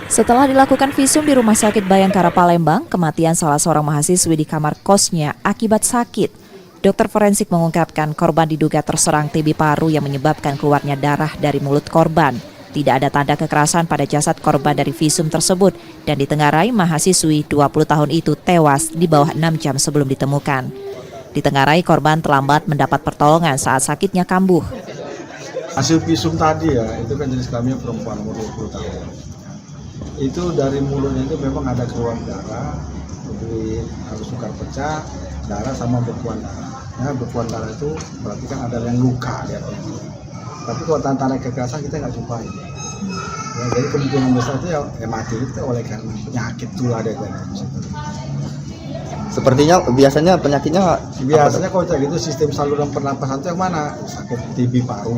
Setelah dilakukan visum di Rumah Sakit Bayangkara Palembang, kematian salah seorang mahasiswi di kamar kosnya akibat sakit. Dokter forensik mengungkapkan korban diduga terserang TB paru yang menyebabkan keluarnya darah dari mulut korban. Tidak ada tanda kekerasan pada jasad korban dari visum tersebut dan ditengarai mahasiswi 20 tahun itu tewas di bawah 6 jam sebelum ditemukan. Ditengarai korban terlambat mendapat pertolongan saat sakitnya kambuh. Hasil visum tadi ya, itu kan jenis kelaminnya perempuan umur 20 tahun. Itu dari mulutnya itu memang ada keluar darah, jadi harus sukar pecah, darah sama bekuan darah. Ya, bekuan darah itu berarti kan ada yang luka di atas. Tapi kalau tanda kekerasan kita nggak jumpai. Ya, jadi kemungkinan besar itu ya mati itu oleh karena penyakit tuh ada di situ. Sepertinya biasanya penyakitnya Kalau kayak gitu sistem saluran pernapasan itu yang mana? Sakit TB paru.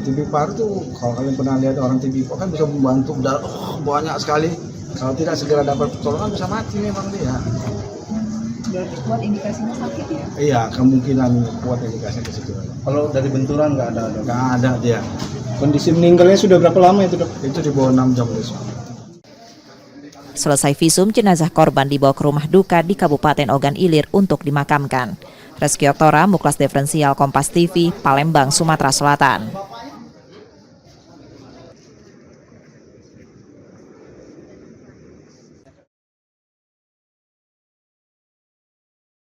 TB paru tuh kalau kalian pernah lihat orang TB paru kan bisa membantu darah banyak sekali. Kalau tidak segera dapat pertolongan bisa mati memang dia. Berarti kuat indikasinya sakit ya? Iya, kemungkinan kuat indikasinya ke situ. kalau dari benturan nggak ada. Nggak ada dia. Kondisi meninggalnya sudah berapa lama itu, Dok? Itu di bawah 6 jam besok. Selesai visum, jenazah korban dibawa ke rumah duka di Kabupaten Ogan Ilir untuk dimakamkan. Reski Oktora, Muklas Diferensial Kompas TV, Palembang, Sumatera Selatan.